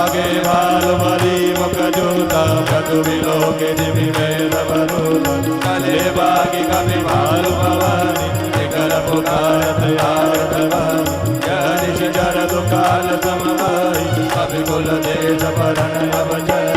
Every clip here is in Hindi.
आगे भाल बली मुख जूता प्रतु विलोके दिवि में रवरूता कले बागी कवि भाल भवानी निकर पुकारत आरत वानी जनिश जर दुकाल समवाई कवि कुल देश परण अवजय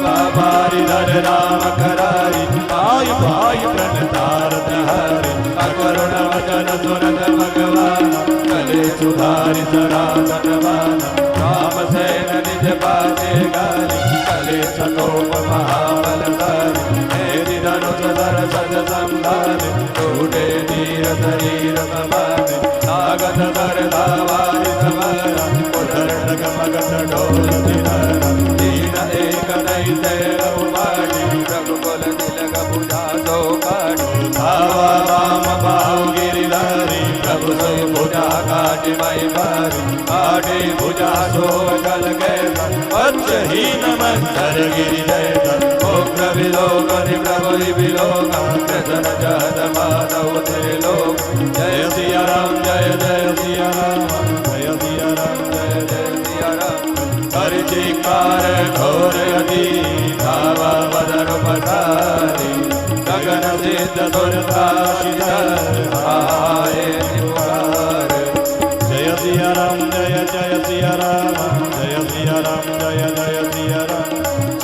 बाबारी धर राम करारी पाई पाई प्रण तारत हरि अकरुण वचन सुनत भगवान कले सुधारि सनातन मान राम सेन निज पाचे गारी कले सतोप महाबलधारी मेरी धनुष धर सज संधारि टूटे धीर शरीर समाने नागत धर धावारि समारा उधर डग मगत ढोल दिनारा दीन एक नहीं तेरा उपाड़ी रघुकुल तिलक भुजा सो काटी धावा वाम बाहु गिरिधारी प्रभु सो भुजा काटी मई भारी काटी भुजा सो जल गए वत्सहीन मंतर गिरि जय उग्र विलोकनि प्रभु विलोका कृष्ण जहत माधव त्रिलोक जय सिया राम जय जय सिया राम जय सिया राम जय जय सिया राम परिचिकार घोर अधी धावा बदर पधारी गगन सिद्ध दुर्गा आए निपुकार जय सिया राम जय जय सिया राम जय सिया राम जय जय सिया राम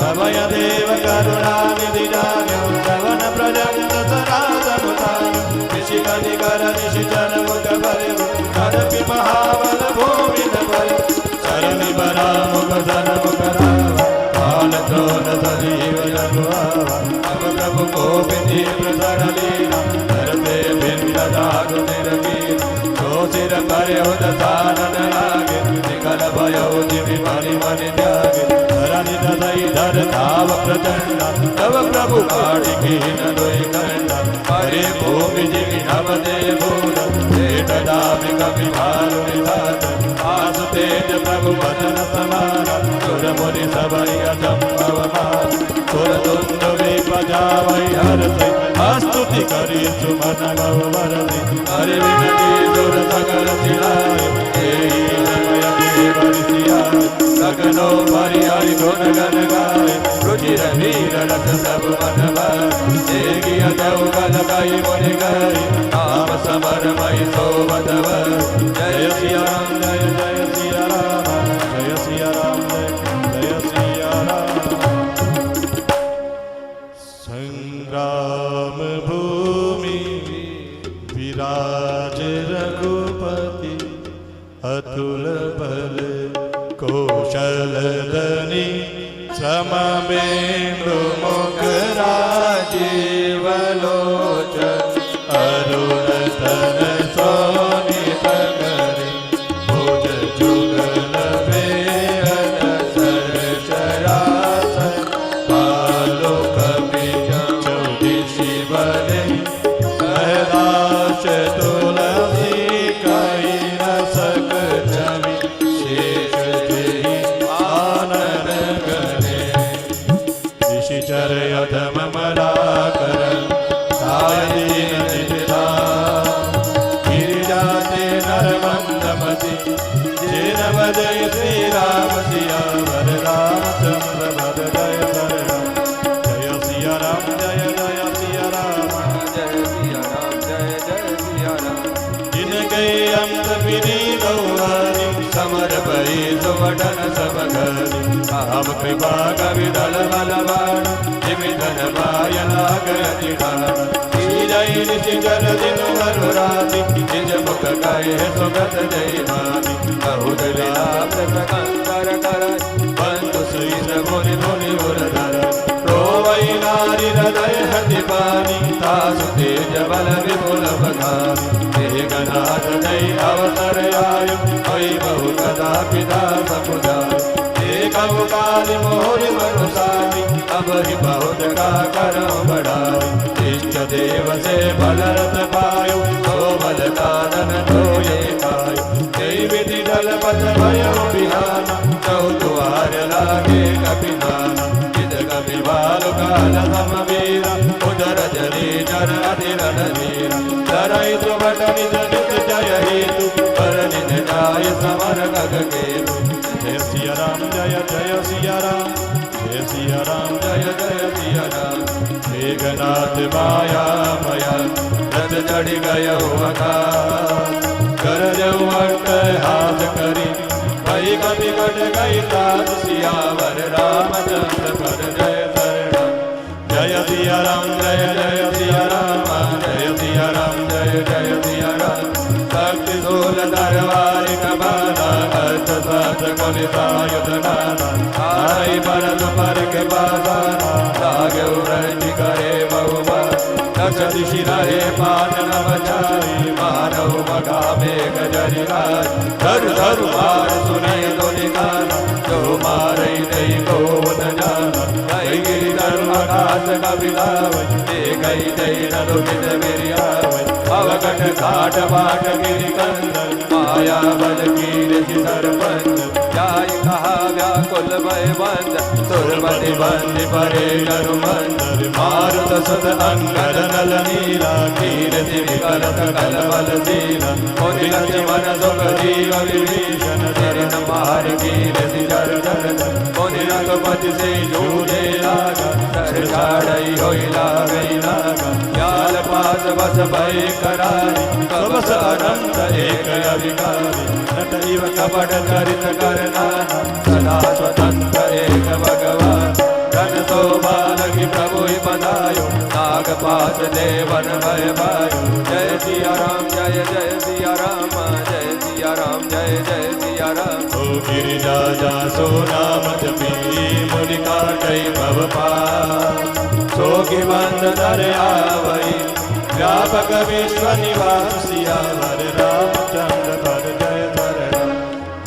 सबय देव करुणा निधि जान्यो श्रवण प्रजंत सनातन ऋषि कनिकर निशिचर मुख भरे कदपि महाबल भूमि भरे शरणि बरा मुख धन मुख रावा काल क्रोध सजीव जगुआवा अब प्रभु को विधि प्रसर लीला धरते भिन्न दारु निरकीन जो सिर करे उदसानन लागे निकल भयो जिमि मणि मणि त्यागे धरणि दधई धर धाव प्रचंड तव प्रभु काढ़ी कीन दोई कंड हरे भूमि जिमि नव दे भूल जेठ दामि कवि भालु निधान आसु तेज प्रभु वचन समान सुर मुनि सबई अजम्भव मान सुर तुंड वे बजावई हरते स्तुति करी सुमन गौ वरते हरि विनती सुर सकल सिलाय एहि समय देव ऋषियाय लगनो हरि हरि गुण गण गाय रुचिर वीर रस सब मन भाय देगी अजौ गल कई मुनि गई नाम समर मई सोवत वर जय सिया राम जय जय सिया राम जय सिया राम जय सिया राम संग्राम भूमि विराज रघुपति अतुल बल कौशल धनी समबेन्दु मुख राजीव लोचन अरुण तन सोनित करे भुज जुगल बेअन सर चराचर पालो कपि चौदिशि बने कहदास तुलसी कई न सक छवि शेष जेहि आनन गणे ऋषिचर अधम मला करन सायदीन निजदा गिरिजाते नर मंदमति जेन बजय श्री राम सिया वर रामचंद्र भद जय शरण जय सिया राम जय जय सिया राम जय सिया राम जय जय सिया राम जिनके अंत विनीत वाणी समर भई सुवटन सब घरी राम कृपा कवि दल बलवान जिमि धन पाय लाग अति ढाल जय निशि जन दिन वरु राति निज मुख कहे सुगत जय भानी बहुत लीला प्रसंकर कर बंधु सुई मुनि मुनि उरधर रोवई नारी हृदय हति पानी तासु तेज बल विपुल बखानी मेघनाथ जय अवसर आयु वै बहु कदा पिता समुदाय एक काली मोहि मनुषामी अब ही बहुत का करो बढ़ाई इष्ट देव से बलरत पायो तो बल कानन तो ये पायो जय विधि दल पथ भयो बिहाना चौद्वार लागे कपि नाना इद कपि बालु काल समवीरा उदर जरी जर अधिरण वीरा धरई सुभट निज निज जय हेतु पर निज जाय समर गग के जय सिया राम जय जय सिया राम जय सिया राम जय जय सिया राम मेघनाथ माया मया रथ चढ़ गय कर जऊ अट्ट हाथ करी भई कपि कट गई तात सियावर रामचंद्र पर जय शरण जय सिया राम जय जय सिया राम जय सिया राम जय जय सिया राम शक्ति शूल दरबार कबाना अर्थ शास्त्र कुलितायुध नाना आई भरत पर के बाजाना लागे उरज करे बहुबार दस दिशि रहे पान न बचाई मानव मगा मेघ जरि राज धर धर मार सुने तो निकाला जो मारे नहीं को न जाना गई गिरि धर्म आकाश कवितावै गई जय नरुकित मेरी आवै अवगट घाट बाट गिरि कंदर माया बल की ऋषि सरपंच जाय कहा व्याकुल भय बंद सुरपति बंद परे नरु मंदर मारुत सद अंगद नल नीला कीर्ति विकलत कल बल शीला मुनि लक्ष्मण सुख जीव विभीषण चरण मार कीर्ति जर जर मुनि रघुपति से जूझे लागा सर छाड़ई होई लागई लागा ज्ञान पास बस भय करारी सबस अनंत एक अधिकारी नटैव कपट चरित करना सदा स्वतंत्र एक भगवान धन शोभा लगी प्रभु ही बधायो नाग पास देवन भय भायो जय सिया राम जय जय सिया राम जय सिया राम जय जय सिया राम ओ गिरिजा जा सो नाम जपी मुनि काटई भव पार सोगी बंद दर आवई व्यापक विश्व निवास सियावर रामचंद्र पर जय शरण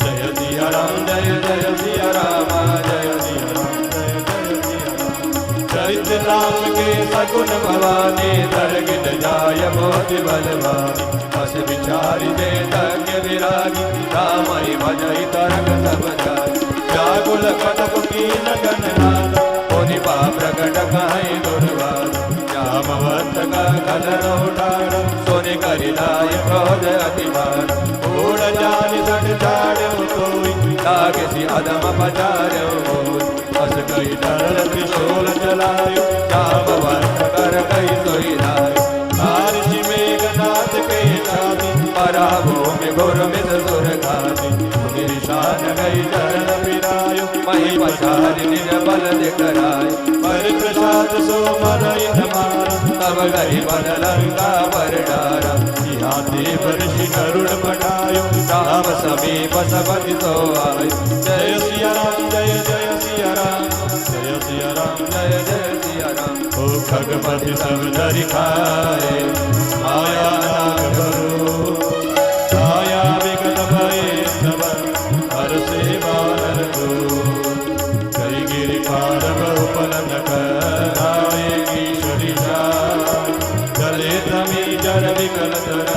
जय सिया राम जय जय सिया राम जय सिया राम जय जय सिया राम चरित्र राम के सगुण भवानी दरगिन जाय मोति बलवानी बस विचारी दे तज्ञ विरागी रामई भजई तरक सब जाय व्याकुल कटक कीन गणनाथ मुनि बा प्रकट कहीं दुर्वाद जामवंत का कलर उठाड़ सोने करिलाय क्रोध अतिमान उड़ जानि सट चाड़ो कोई लागे सी अदम पचारो बस कई तरल त्रिशूल चलायो जामवंत कर कई सोई लायो महर्षि मेघनाथ के छाती पराभो में घोर मित सुर घाती निशान गई चरण पिरायो मही पछारि निज बल दिखराय पर प्रसाद सो मरई हमारा तब गई बल लंका पर डारा हाथी वर्षि करुण पटायो राम समीप सबति तो आयो जय सिया राम जय जय सिया राम जय सिया राम जय जय सिया राम ओ खगपति सब धरि खाए माया नाग करो छाया विगत भय सब हर से बानर को कई गिरि पार बहुपलन कराए ईश्वरी गले तमी जर विकल तर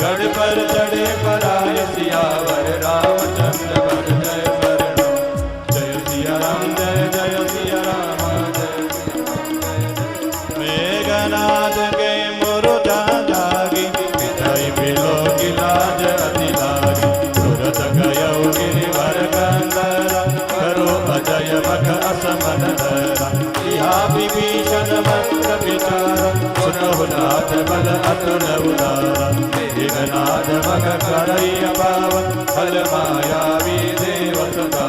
गढ़ पर चढ़े पराय सियावर रामचंद्र पर जय शरण जय सिया राम जय जय सिया राम जय मेघनाथ के मुरुजा जागी विजय बिलो की लाज अति लागी तुरत गयो गिरिवर कंदर करो अजय मख असमन धरा इहा विभीषण मंत्र विचार सुनहु नाथ बल अतुल उदारा मेघनाथ मख करई पावन फल मायावी देव सदा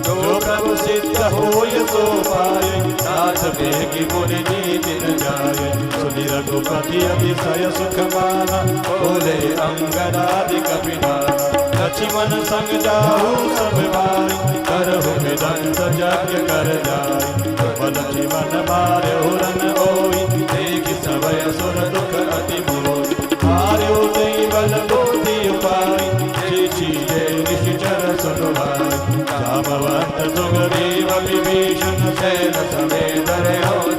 जो प्रभु सिद्ध होय सो पाए नाथ बेगी मुनि नीति न जाय सुनि रघुपति अतिशय सुख माना बोले अंगनादि कपिनाना लक्ष्मण संग जाहु सब भाई करहु विदंत यज्ञ कर जाय लक्ष्मण मारे हुरन होई देखि सबय सुर दुख अति मोई मार्यो दई बल बुद्धि उपाय शीशी जय निश्चर सुनुभाई जामवंत सुग्रीव विभीषण सैन समेत रहो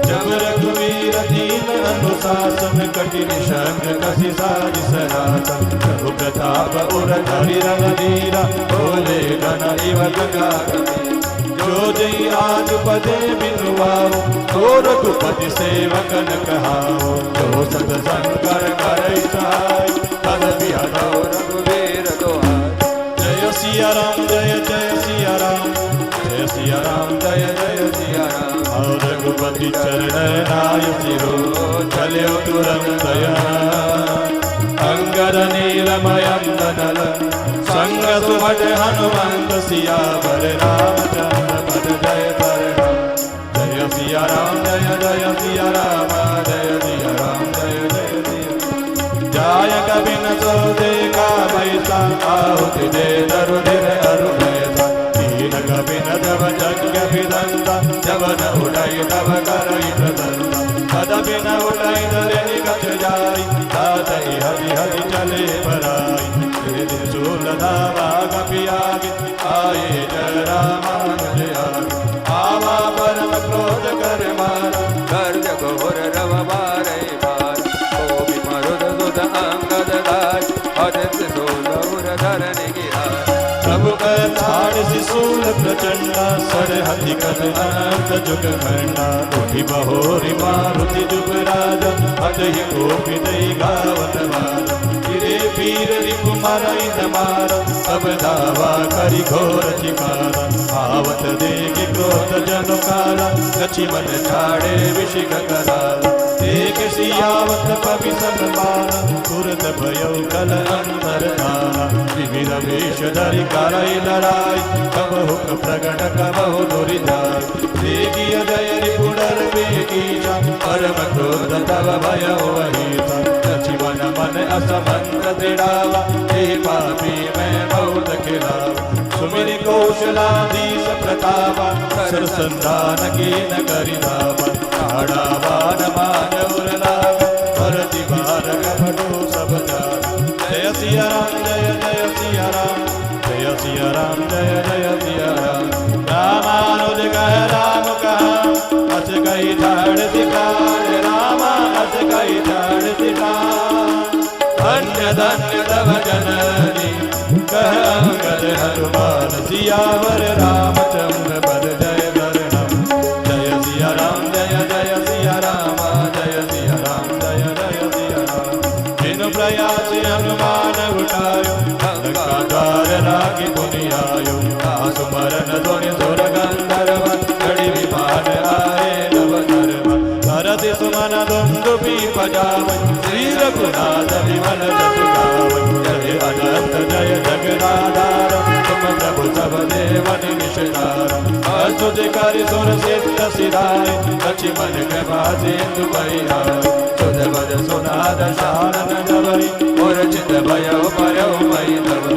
जब रघुवीर दीन अनुशासन कठिन शंख कसी साज सनातन प्रभु प्रताप उर धरि रणधीरा बोले गण इव जो जय आज पदे बिनुआओ तो रघुपति सेवकन कहाओ जो सत संकर करे सहाय तद बिहरो रघुवीर सिया राम जय जय सिया राम जय सिया राम जय जय सिया राम और रघुपति चरण नाय सिरो चले तुरंत अंगद नीलमयं दनल संग सुभट हनुमंत सियावर रामचंद्र पद जय जय सिया राम जय जय सिया राम जय सिया राम जय जय सिया जाय कवि न सो देखा बैसा आहुति दे दरुधिर अरुणैसा दीन कवि न जब यज्ञ विदंता जब न उड़ाई तब करई प्रदंता कदपि न उड़ाई दरे निकट जाई तातहि हरि हरि चले बराई त्रिशूल धावा कपि आगे आए जय रामानुज आगे आवा परम क्रोध कर मारा गर्ज घोर रव मारे मार कोपि मरुद सुत अंगद दाय अदित सोलौर धरनि गिराय प्रभु का छाड़ शिशूल प्रचंडा सर हति कद अनंत जुग खंडा उठि बहोरि मारुति जुग राजा अजहि कोपि दई गावत वारा गिरे वीर रिपु मरई न मारा सब धावा करि घोर चिकारा आवत देगी क्रोध जनु काला कछि मन छाड़े विषिक कराला देख सियावत पवि सन्माना तुरत भयो कल अंतर धारा विविध वेश धरि करई लड़ाई कब हुक प्रगट कबहु दुरि जाय देगी अजय रिपुडर बेगी जा परम क्रोध तब भयो वहीसा कछि मन मन असमंत दृढ़ावा हे पापी मैं बहुत खिलावा सुमिरि कौशलाधीश प्रतापा सर संधान की न करि धावा ताड़ावान मान उरलावा भरति बार कपटो सब जाना जय सिया राम जय जय सिया राम जय सिया राम जय जय सिया राम रामानुज कह राम कहा अस गई झाड़ दिखाए रामा अस गई झाड़ दिखाए धन्य धन्य तव जननी कह अंगद हनुमान सियावर रामचंद्र पद जय वरणम जय सिया राम जय जय सिया राम जय सिया राम जय जय सिया राम बिनु प्रयास हनुमान उठायो लंका द्वार लागी दुनियायो आसु मरन ध्वनि सुर गंधर्व घड़ी विमान आए नव धर्म भरति सुमन दुंदुभि बजावै श्री रघुनाथ विमल जसु गावै जय अनंत जय जगदाधार तुम प्रभु सब देवन निषधार अस्तुत करि सुर सिद्ध सिधाय लक्ष्मण कृपा सिंधु बहियाय सुध बद सुनाद शानन जबरि और चित भयो परौ मई तब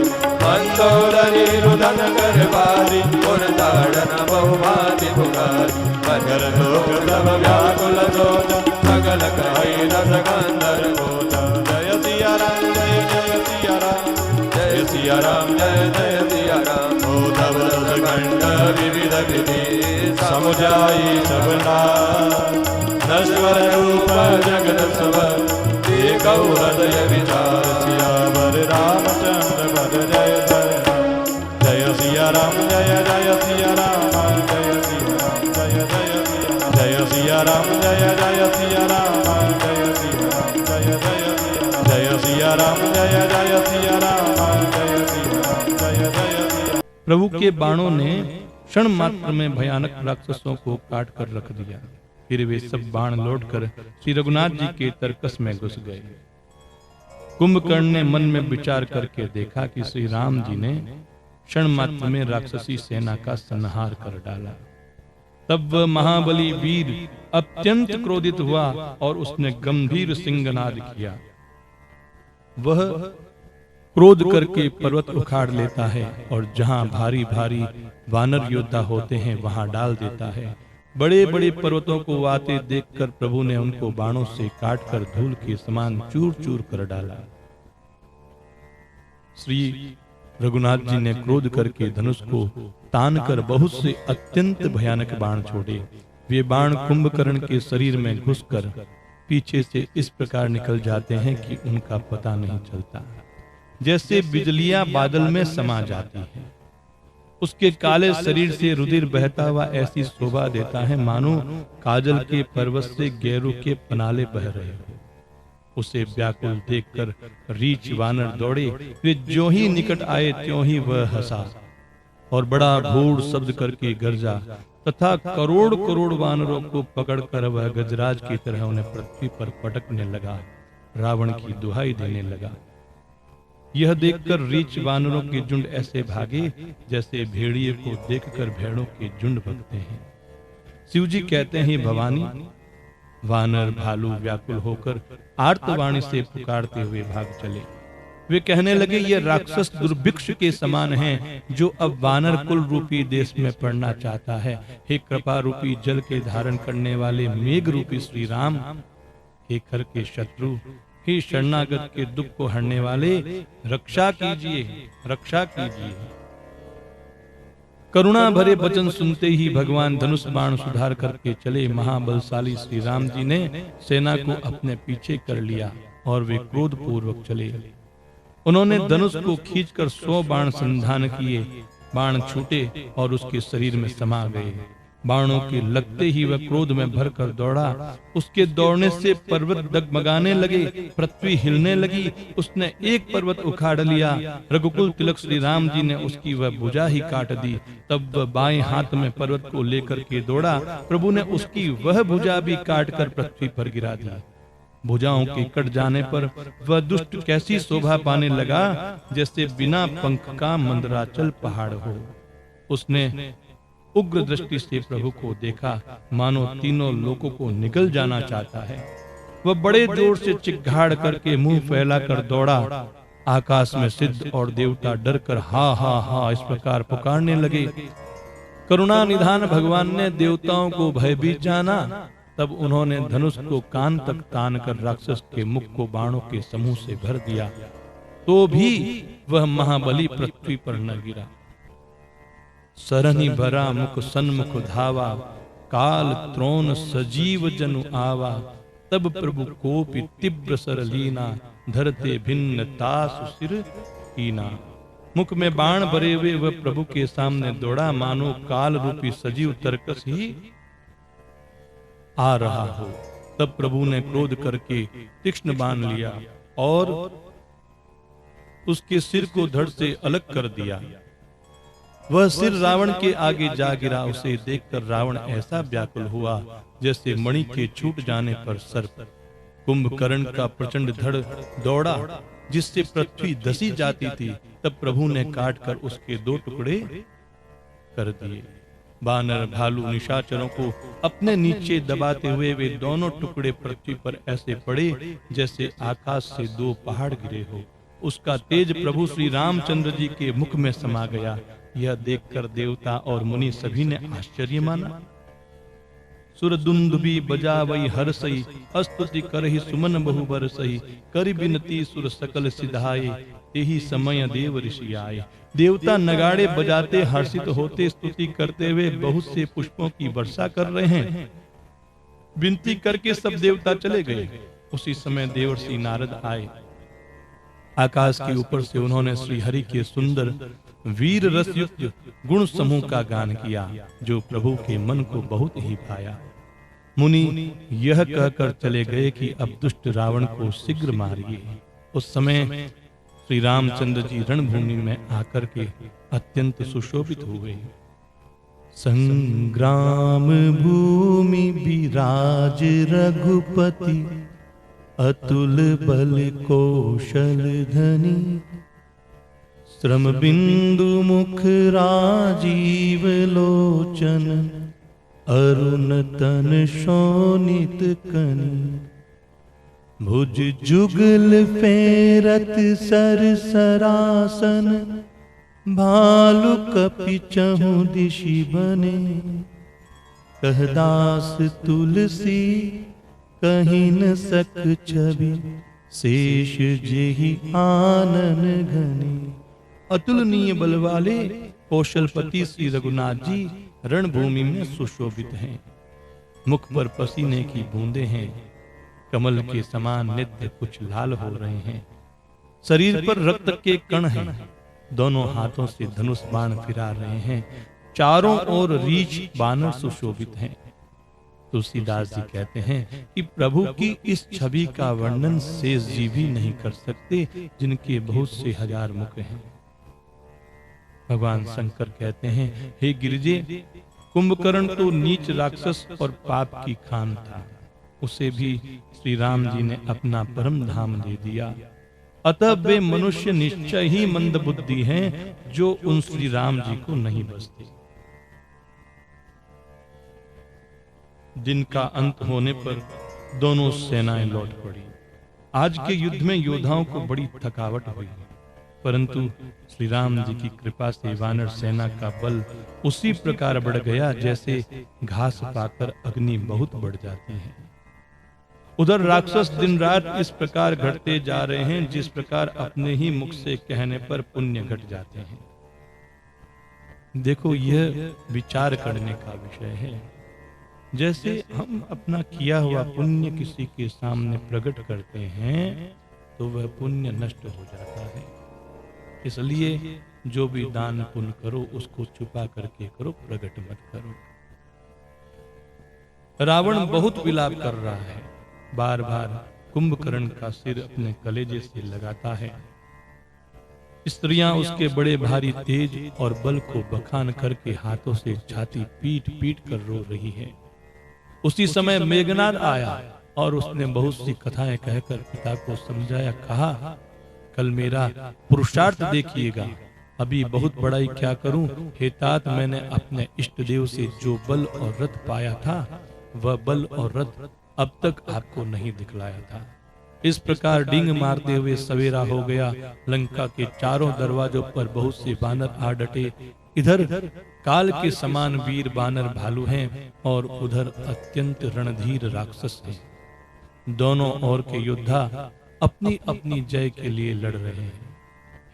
मंदोदरी रुदन कर बारी और ताड़न बहुभाति पुकारी मगर लोक तब व्याकुल सोचा सकल कहि न सकंदर कोचा जय सिया राम जय जय सिया राम जय सिया राम जय जय सिया राम ओ तब खंड विविध विधि समुझाई सबना नश्वर रूप जगत सब देखौ हृदय विचार सियावर रामचंद्र पद जय जय सिया राम जय जय सिया राम जय सिया राम जय जय सिया जय सिया राम जय जय सिया राम जय सिया राम जय जय सिया राम जय जय सिया राम जय सिया राम जय जय सिया। प्रभु के बाणों ने क्षण मात्र में भयानक राक्षसों को काट कर रख दिया। फिर वे सब बाण लौटकर श्री रघुनाथ जी के तरकस में घुस गए। कुंभकर्ण ने मन में विचार करके देखा कि श्री राम जी ने क्षण मात्र में राक्षसी सेना का संहार कर डाला। तब वह महाबली वीर अत्यंत क्रोधित हुआ और उसने गंभीर सिंहनाद किया। वह क्रोध करके पर्वत उखाड़ लेता है और जहां भारी भारी वानर योद्धा होते हैं वहां डाल देता है। बड़े बड़े पर्वतों को आते देखकर प्रभु ने उनको बाणों से काटकर धूल के समान चूर चूर कर डाला। श्री रघुनाथ जी ने क्रोध करके धनुष को तान कर बहुत से अत्यंत भयानक बाण छोड़े। वे बाण कुंभकर्ण के शरीर में घुसकर पीछे से इस प्रकार निकल जाते हैं कि उनका पता नहीं चलता, जैसे बिजलियां बादल में समा जाती हैं। उसके काले शरीर से रुधिर बहता हुआ ऐसी शोभा देता है मानो काजल के पर्वत से गैरू के पनाले बह रहे हो। उसे व्याकुल देखकर रीछ वानर दौड़े। वे ज्यों ही निकट आए त्यों ही वह हंसा और बड़ा भूड़ शब्द करके गरजा तथा करोड़ करोड़ वानरों को पकड़कर वह गजराज की तरह उन्हें पृथ्वी पर पटकने लगा, रावण की दुहाई देने लगा। यह देखकर रीछ वानरों के झुंड ऐसे भागे जैसे भेड़िए को देखकर भेड़ों के झुंड भगते हैं। शिवजी कहते हैं, भवानी, वानर भालू व्याकुल होकर आर्तवाणी से पुकारते हुए भाग चले। वे कहने लगे, ये राक्षस दुर्भिक्ष के समान हैं, जो अब वानर कुल रूपी देश में पड़ना चाहता है। हे कृपा रूपी जल के धारण करने वाले मेघ रूपी श्री राम, हे खर के शत्रु, हे शरणागत के दुख को हरने वाले, रक्षा कीजिए, रक्षा कीजिए। करुणा भरे वचन सुनते ही भगवान धनुष बाण सुधार करके चले। महाबलशाली श्री राम जी ने सेना को अपने पीछे कर लिया और वे क्रोध पूर्वक चले। उन्होंने धनुष को खींचकर 100 बाण संधान किए। बाण छूटे और उसके शरीर में समा गए। बाणों के लगते ही वह क्रोध में भरकर दौड़ा। उसके दौड़ने से पर्वत डगमगाने लगे, पृथ्वी हिलने लगी। उसने एक पर्वत उखाड़ लिया। रघुकुल तिलक श्री राम जी ने उसकी वह भुजा ही काट दी। तब वह बाएं हाथ में पर्वत को लेकर के दौड़ा। प्रभु ने उसकी वह भुजा भी काटकर पृथ्वी पर गिरा दी। भुजाओं के कट जाने पर वह दुष्ट कैसी शोभा पाने लगा, जैसे बिना पंख का मंदराचल पहाड़ हो। उसने उग्र दृष्टि से प्रभु को देखा, मानो तीनों लोकों को निगल जाना चाहता है। वह बड़े जोर से चिल्लाड़ करके मुंह फैलाकर दौड़ा। आकाश में सिद्ध और देवता डर कर हा हा हा इस प्रकार पुकारने लगे। करुणा निधान भगवान ने देवताओं को भयभीत जाना। तब उन्होंने धनुष को कान तक तान कर राक्षस के मुख को बाणों के समूह से भर दिया, तो भी वह महाबली पृथ्वी पर न गिरा। सरनी भरा मुख सन्मुख धावा, काल त्रोण सजीव जनु आवा। तब प्रभु कोपि तीव्र सरलीना, धरते भिन्न तासु सिर कीना। मुख में बाण भरे हुए वह प्रभु के सामने दौड़ा, मानो काल रूपी सजीव तरकस ही आ रहा हो। तब प्रभु ने क्रोध करके तीक्ष्ण बाण लिया और उसके सिर को धड़ से अलग कर दिया। वह सिर रावण के आगे जा गिरा। उसे देखकर रावण ऐसा व्याकुल हुआ जैसे मणि के छूट जाने पर सर्प। कुंभकर्ण का प्रचंड धड़ दौड़ा, जिससे पृथ्वी धसी जाती थी। तब प्रभु ने काटकर उसके 2 टुकड़े कर दिए। बानर भालू निशाचरों को अपने नीचे दबाते हुए वे दोनों टुकड़े पृथ्वी पर ऐसे पड़े जैसे आकाश से 2 पहाड़ गिरे हो। उसका तेज प्रभु श्री रामचंद्र जी के मुख में समा गया। यह देखकर देवता और मुनि सभी ने आश्चर्य माना। सुर दुंदुबी बजावई हरसई, स्तुति करहि सुमन बहु बरसई। करि बिनती सुर सकल सिधाए, तेहि समय देव ऋषि आए। देवता नगाड़े बजाते हर्षित होते स्तुति करते हुए बहुत से पुष्पों की वर्षा कर रहे हैं। विनती करके सब देवता चले गए। उसी समय देवर्षि नारद आए। आकाश के ऊपर से उन्होंने श्री हरि के सुंदर वीर रस युक्त गुण समूह का गान किया, जो प्रभु के मन को बहुत ही भाया। मुनि यह कहकर चले गए कि अब दुष्ट रावण को शीघ्र मारिए। उस समय श्री रामचंद्र जी रणभूमि में आकर के अत्यंत सुशोभित हुए। संग्राम भूमि विराज रघुपति, अतुल बल कौशल धनी। श्रम बिंदु मुख राजीव लोचन, अरुण तन शोणित कनि। भुज जुगल फेरत सर सरासन, भालु कपि चहु दिशि बने। कहदास तुलसी कहीं न सक छवि, शेष जेहि आनन घने। अतुलनीय बल वाले कौशलपति श्री रघुनाथ जी रणभूमि में सुशोभित हैं। मुख पर पसीने की बूंदें हैं। कमल के समान नित्य कुछ लाल हो रहे हैं। शरीर पर रक्त के कण हैं। दोनों हाथों से धनुष बाण फिरा रहे हैं। चारों ओर रीछ बानर सुशोभित हैं। तुलसीदास जी कहते हैं कि प्रभु की इस छवि का वर्णन शेष जी भी नहीं कर सकते, जिनके बहुत से हजार मुख हैं। भगवान शंकर कहते हैं, हे गिरिजे, कुंभकर्ण तो नीच राक्षस और पाप की खान था, उसे भी श्री राम जी ने अपना परम धाम दे दिया। अतः वे मनुष्य निश्चय ही मंद बुद्धि हैं, जो उन श्री राम जी को नहीं बसते। दिन का अंत होने पर दोनों सेनाएं लौट पड़ी। आज के युद्ध में योद्धाओं को बड़ी थकावट हुई, परंतु श्री राम जी की कृपा से वानर सेना का बल उसी प्रकार बढ़ गया जैसे घास पाकर अग्नि बहुत बढ़ जाती है। उधर राक्षस दिन रात इस प्रकार घटते जा रहे हैं जिस प्रकार अपने ही मुख से कहने पर पुण्य घट जाते हैं। देखो, यह विचार करने का विषय है। जैसे हम अपना किया हुआ पुण्य किसी के सामने प्रकट करते हैं तो वह पुण्य नष्ट हो जाता है। इसलिए जो भी दान पुण्य करो उसको छुपा करके करो, प्रकट मत करो। रावण बहुत विलाप कर रहा है, बार बार कुंभकर्ण का सिर अपने कलेजे से लगाता है। स्त्रियां उसके बड़े भारी तेज और बल को बखान करके हाथों से छाती पीट पीट कर रो रही है। उसी समय मेघनाद आया और उसने बहुत सी कथाएं कहकर पिता को समझाया। कहा, कल मेरा पुरुषार्थ देखिएगा, अभी बहुत बड़ाई क्या करूं। हे तात, मैंने अपने इष्ट देव से जो बल और रथ पाया था, वह बल और रथ अब तक आपको नहीं दिखलाया था। इस प्रकार डींग मारते हुए सवेरा हो गया। लंका के चारों दरवाजों पर बहुत से बानर आ डटे। इधर काल के समान वीर बानर भालू हैं और उधर अत्यंत रणधीर राक्षस हैं। दोनों ओर के योद्धा अपनी अपनी जय के लिए लड़ रहे हैं।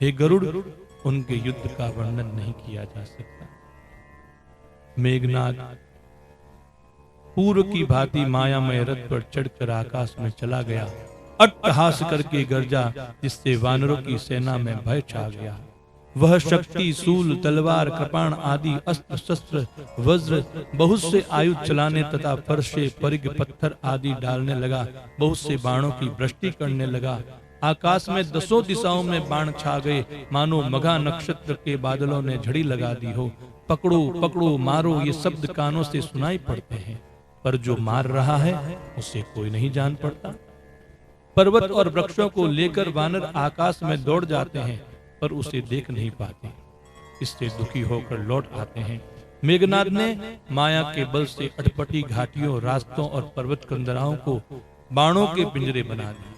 हे गरुड़, उनके युद्ध का वर्णन नहीं किया जा सकता। मेघनाद पूर्व की भांति मायामय रथ पर चढ़कर आकाश में चला गया। अट्टहास करके गर्जा, जिससे वानरों की सेना में भय छा गया। वह शक्ति, सूल, तलवार, कृपाण आदि अस्त्र शस्त्र, वज्र, बहुत से आयुध चलाने तथा फरसे, परिग, पत्थर आदि डालने लगा। बहुत से बाणों की वृष्टि करने लगा। आकाश में दसों दिशाओं में बाण छा गए, मानो मघा नक्षत्र के बादलों ने झड़ी लगा दी हो। पकड़ो पकड़ो, मारो, ये शब्द कानों से सुनाई पड़ते हैं, पर जो मार रहा है उसे कोई नहीं जान पड़ता। पर्वत और वृक्षों को लेकर वानर आकाश में दौड़ जाते हैं, पर उसे देख नहीं पाते। इससे दुखी होकर लौट आते हैं। मेघनाद ने माया के बल से अटपटी घाटियों, रास्तों और पर्वत कंदराओं को बाणों के पिंजरे बना दिए।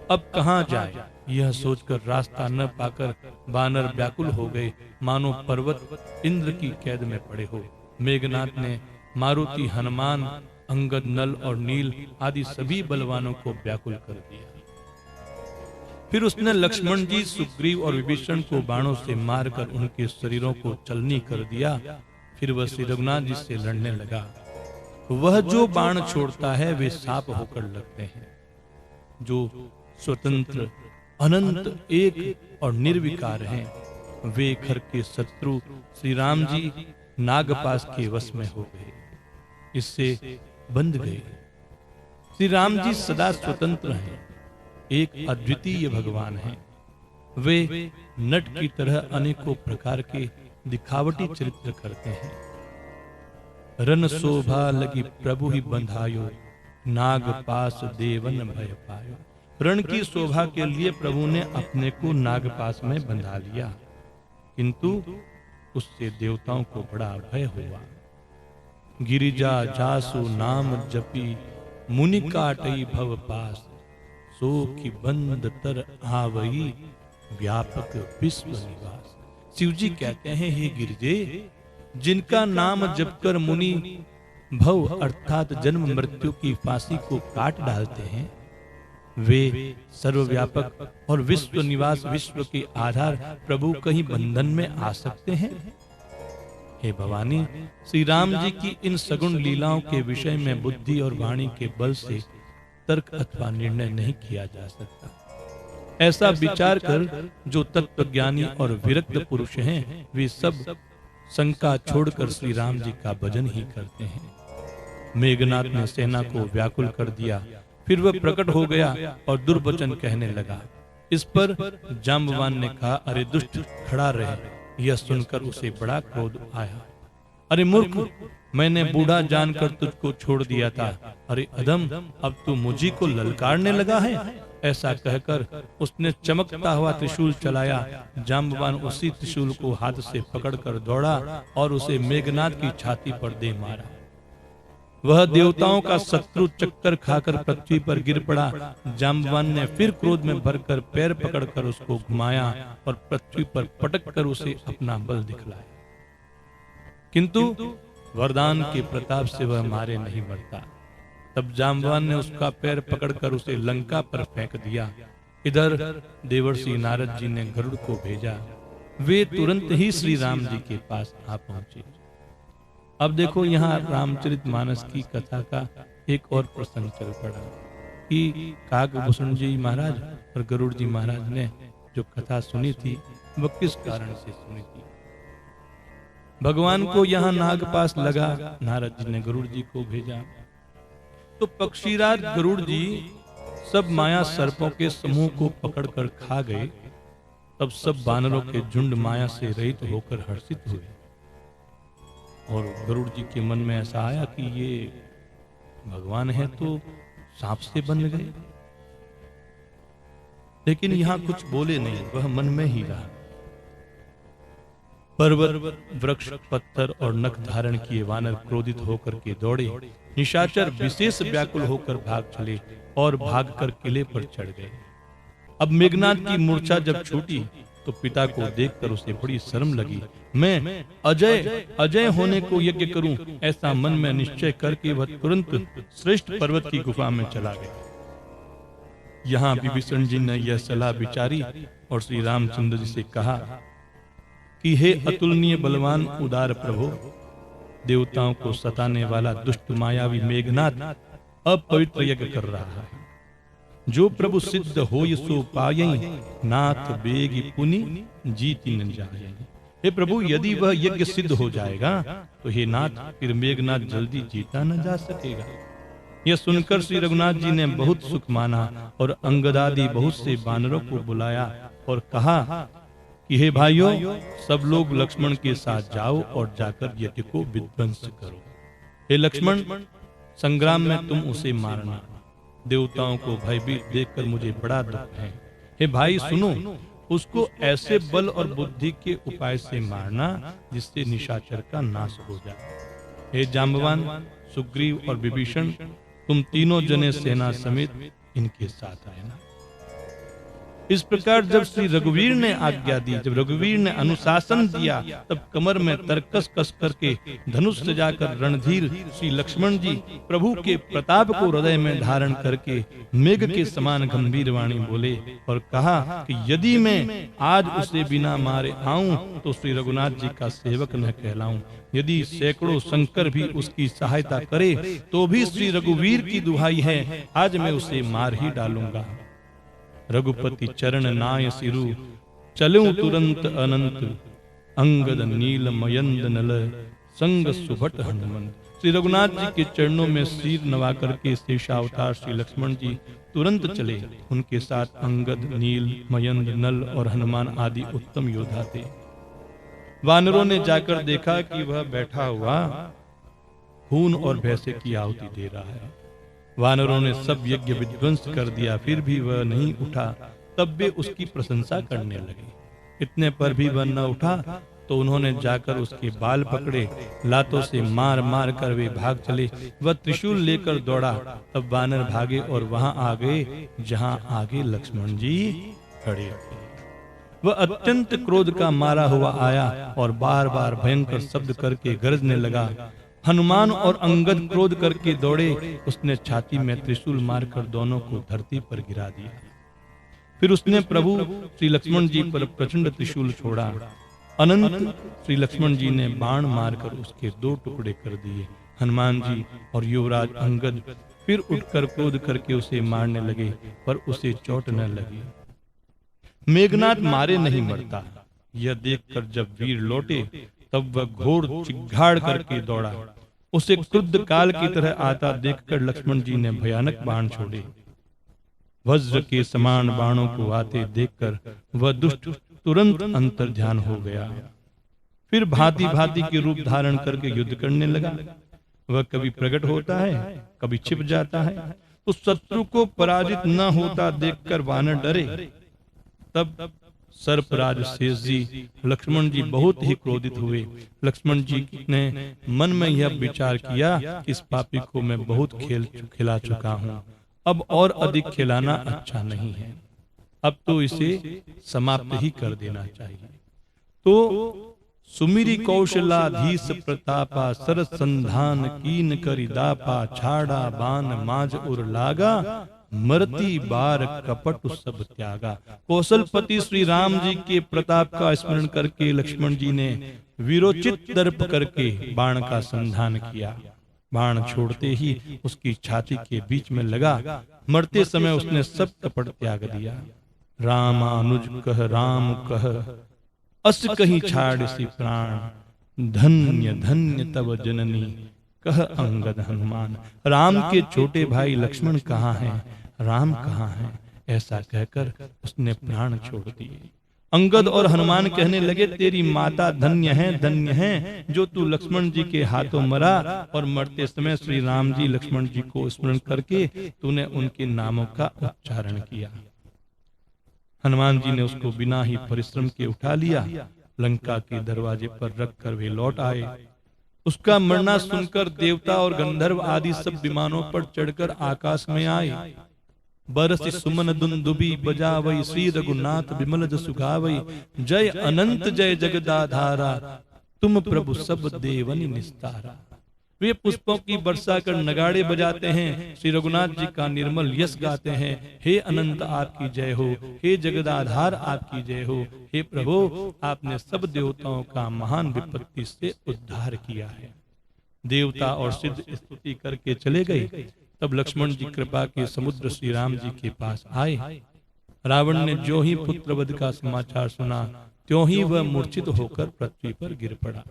अब कहां जाए, यह सोचकर रास्ता न पाकर वानर व्याकुल हो गए, मानो पर्वत इंद्र की कैद में पड़े हो। मेघनाद ने मारुति, हनुमान, अंगद, नल और नील आदि सभी बलवानों को व्याकुल कर दिया। फिर उसने लक्ष्मण जी, सुग्रीव और विभीषण को बाणों से मारकर उनके शरीरों को चलनी कर दिया। फिर वह श्री रघुनाथ जी से लड़ने लगा। वह जो बाण छोड़ता है वे सांप होकर लगते हैं। जो स्वतंत्र, अनंत, एक और निर्विकार हैं, वे घर के शत्रु श्री राम जी नागपाश के वश में हो गए, इससे बंध गए। श्री राम जी सदा स्वतंत्र हैं, एक अद्वितीय भगवान हैं। वे नट की तरह अनेकों प्रकार के दिखावटी चरित्र करते हैं। रन शोभा लगी प्रभु ही बंधायो, नाग पास देवन भय पायो। रण की शोभा के लिए प्रभु ने अपने को नागपास में बंधा लिया, किंतु उससे देवताओं को बड़ा भय हुआ। गिरिजा जासु नाम जपी, मुनि काटई भव पास। सो की बंद तर आवई, व्यापक विश्व निवास। शिव जी कहते हैं, हे गिरिजे, जिनका नाम जपकर मुनि भव अर्थात जन्म मृत्यु की फांसी को काट डालते हैं, वे सर्वव्यापक और विश्व निवास, विश्व के आधार प्रभु कहीं बंधन में आ सकते हैं? हे भवानी, श्री राम जी की इन सगुण लीलाओं के विषय में बुद्धि और वाणी के बल से तर्क अथवा निर्णय नहीं किया जा सकता। ऐसा विचार कर जो तत्वज्ञानी और विरक्त पुरुष हैं, वे सब शंका छोड़कर श्री राम जी का भजन ही करते हैं। मेघनाथ ने सेना को व्याकुल कर दिया। फिर वह प्रकट हो गया और दुर्वचन कहने लगा। इस पर जाम्बवान ने कहा, अरे दुष्ट, खड़ा रहे। यह सुनकर उसे बड़ा क्रोध आया। अरे मूर्ख, मैंने बूढ़ा जानकर तुझको छोड़ दिया था। अरे अधम, अब तू मुझी को ललकारने लगा है। ऐसा कहकर उसने चमकता हुआ त्रिशूल चलाया। जाम्बवान उसी त्रिशूल को हाथ से पकड़कर दौड़ा और उसे मेघनाथ की छाती पर दे मारा। वह देवताओं का शत्रु चक्कर खाकर पृथ्वी पर गिर पड़ा। जाम्बवान ने फिर क्रोध में भरकर पैर पकड़कर उसको घुमाया और पृथ्वी पर पटक कर उसे अपना बल दिखलाया, किंतु वरदान के प्रताप से वह मारे नहीं मरता। तब जाम्बवान ने उसका पैर पकड़कर उसे लंका पर फेंक दिया। इधर देवर्षि नारद जी ने गरुड़ को भेजा। वे तुरंत ही श्री राम जी के पास आ पहुंचे। अब देखो, यहाँ रामचरितमानस की कथा का एक और प्रसंग चल पड़ा कि काकभूषण जी महाराज और गरुड़ जी महाराज ने जो कथा सुनी थी वह किस कारण से सुनी थी। भगवान को यहाँ नागपास लगा, नारद जी ने गरुड़ जी को भेजा। तो पक्षीराज गरुड़ जी सब माया सर्पों के समूह को पकड़कर खा गए। तब सब बानरों के झुंड माया से रहित होकर हर्षित हुए और गरुड़ जी के मन में ऐसा आया कि ये भगवान है तो सांप से बन गए। लेकिन यहां कुछ बोले नहीं, वह मन में ही रहा। पर्वत, वृक्ष, पत्थर और नख धारण किए वानर क्रोधित होकर के दौड़े। निशाचर विशेष व्याकुल होकर भाग चले और भागकर किले पर चढ़ गए। अब मेघनाथ की मूर्छा जब छूटी तो पिता को देखकर उसे बड़ी शर्म लगी। मैं अजय होने को यज्ञ करूं, ऐसा मन में निश्चय करके वह तुरंत श्रेष्ठ पर्वत की गुफा में चला गया। यहाँ विभीषण जी ने यह सलाह विचारी और श्री रामचंद्र जी से कहा कि हे अतुलनीय बलवान उदार प्रभु, देवताओं को सताने वाला दुष्ट मायावी मेघनाथ अपवित्र यज्ञ कर रहा है। जो प्रभु सिद्ध हो सो पायई, नाथ बेगी पुनि जीती न जाए। हे प्रभु, यदि वह यज्ञ सिद्ध हो जाएगा तो हे नाथ, फिर मेघनाथ जल्दी जीता न जा सकेगा। यह सुनकर श्री रघुनाथ जी ने बहुत सुख माना और अंगदादि बहुत से बानरों को बुलाया और कहा कि हे भाइयों, सब लोग लक्ष्मण के साथ जाओ और जाकर यज्ञ को विध्वंस करो। हे लक्ष्मण, संग्राम में तुम उसे मारना। देवताओं को भयभीत देखकर मुझे बड़ा दुख है। हे भाई सुनो, उसको ऐसे बल और बुद्धि के उपाय से मारना जिससे निशाचर का नाश हो जाए। हे जाम्बवान, सुग्रीव और विभीषण, तुम तीनों जने सेना समेत इनके साथ आए ना। इस प्रकार जब श्री रघुवीर ने आज्ञा दी, जब रघुवीर ने अनुशासन दिया, तब कमर में तरकस कस करके धनुष सजाकर रणधीर श्री लक्ष्मण जी प्रभु के प्रताप को हृदय में धारण करके मेघ के समान गंभीर वाणी बोले और कहा कि यदि मैं आज उसे बिना मारे आऊं तो श्री रघुनाथ जी का सेवक न कहलाऊं। यदि सैकड़ों शंकर भी उसकी सहायता करे तो भी श्री रघुवीर की दुहाई है, आज मैं उसे मार ही डालूंगा। रघुपति चरण नाय सिरु, चलूं तुरंत अनंत, अंगद नील मयंद नल, संग सुभट हनुमंत। श्री रघुनाथ जी के चरणों में सिर नवा करके शेषावतार श्री लक्ष्मण जी तुरंत चले। उनके साथ अंगद, नील, मयंद, नल और हनुमान आदि उत्तम योद्धा थे। वानरों ने जाकर देखा कि वह बैठा हुआ खून और भैंसे की आहुति दे रहा है। वानरों ने सब यज्ञ विध्वंस कर दिया, फिर भी वह नहीं उठा। तब वे उसकी प्रशंसा करने लगे। इतने पर भी वह न उठा तो उन्होंने जाकर उसके बाल पकड़े, लातों से मार मार कर वे भाग चले। वह त्रिशूल लेकर दौड़ा, तब वानर भागे और वहां आ गए जहां आगे लक्ष्मण जी खड़े थे। वह अत्यंत क्रोध का मारा हुआ आया और बार बार भयंकर शब्द करके गरजने लगा। हनुमान और अंगद क्रोध करके दौड़े। उसने छाती में त्रिशूल मारकर दोनों को धरती पर गिरा दिया। फिर उसने प्रभु श्री लक्ष्मण जी पर प्रचंड त्रिशूल छोड़ा। अनंत श्री लक्ष्मण जी ने बाण मारकर उसके 2 टुकड़े कर दिए। हनुमान जी और युवराज अंगद फिर उठकर क्रोध करके उसे मारने लगे, पर उसे चोट न लगी। मेघनाथ मारे नहीं मरता, यह देखकर जब वीर लौटे तब वह घोर चिघाड़ करके दौड़ा। उसे क्रुद्ध काल की तरह आता देखकर लक्ष्मण जी ने भयानक बाण छोड़े। वज्र के समान बाणों को आते देखकर वह दुष्ट तुरंत अंतर्ध्यान हो गया। फिर भांति भांति के रूप धारण करके युद्ध करने लगा। वह कभी प्रकट होता है, कभी छिप जाता है। उस शत्रु को पराजित न होता देखकर वानर डरे। तब सर्पराज शेष जी, लक्ष्मण जी बहुत ही क्रोधित हुए। लक्ष्मण जी ने मन में यह विचार किया कि इस पापी को मैं बहुत खिला चुका हूँ, अब और अधिक खिलाना अच्छा नहीं है, अब तो इसे समाप्त ही कर देना चाहिए। तो सुमिरी कौशलाधीश प्रतापा, सरस संधान कीन करि दापा, छाड़ा बान माज उर लागा, मरती बार कपट सब त्यागा। कौशलपति श्री राम जी के प्रताप का स्मरण करके लक्ष्मण जी ने वीरोचित दर्प करके बाण का संधान किया। बाण छोड़ते ही उसकी छाती के बीच में लगा। मरते समय उसने सब कपट त्याग दिया। रामानुज कह राम कह, अस कहीं छाड़ सी प्राण, धन्य धन्य तब जननी, कह अंगद हनुमान। राम के छोटे भाई लक्ष्मण कहाँ हैं, राम कहाँ हैं, ऐसा कहकर उसने प्राण छोड़ दिए। अंगद और हनुमान कहने लगे, तेरी माता धन्य है जो तू लक्ष्मण जी के हाथों मरा, और मरते समय श्री राम जी लक्ष्मण जी को स्मरण करके तूने उनके नामों का उच्चारण किया। हनुमान जी ने उसको बिना ही परिश्रम के उठा लिया, लंका के दरवाजे पर रखकर वे लौट आए। उसका मरना सुनकर देवता और गंधर्व आदि सब विमानों पर चढ़कर आकाश में आए। बरसी सुमन दुंदुबी बजावई, श्री रघुनाथ विमल जसु गावई, जय अनंत जय जगदाधारा, तुम प्रभु सब देवनि निस्तारा। वे पुष्पों की वर्षा कर नगाड़े बजाते हैं, श्री रघुनाथ जी का निर्मल यश गाते हैं। हे अनंत आपकी जय हो, हे जगदाधार आपकी जय हो, हे प्रभु आपने सब देवताओं का महान विपत्ति से उद्धार किया है। देवता और सिद्ध स्तुति करके चले गए। तब लक्ष्मण जी कृपा के समुद्र श्री राम जी के पास आए। रावण ने जो ही पुत्रवध का समाचार सुना, त्यों ही वह मूर्छित होकर पृथ्वी पर गिर पड़ा।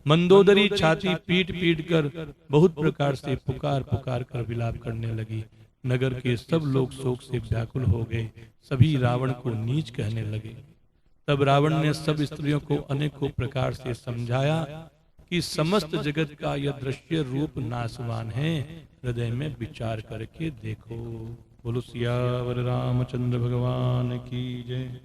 मंदोदरी छाती पीट पीट कर बहुत प्रकार से पुकार पुकार कर विलाप करने लगी। नगर के सब लोग शोक से व्याकुल हो गए, सभी रावण को नीच कहने लगे। तब रावण ने सब स्त्रियों को अनेकों प्रकार से समझाया कि समस्त जगत का यह दृश्य रूप नाशवान है, हृदय में विचार करके देखो। बोलो सियावर रामचंद्र भगवान की जय।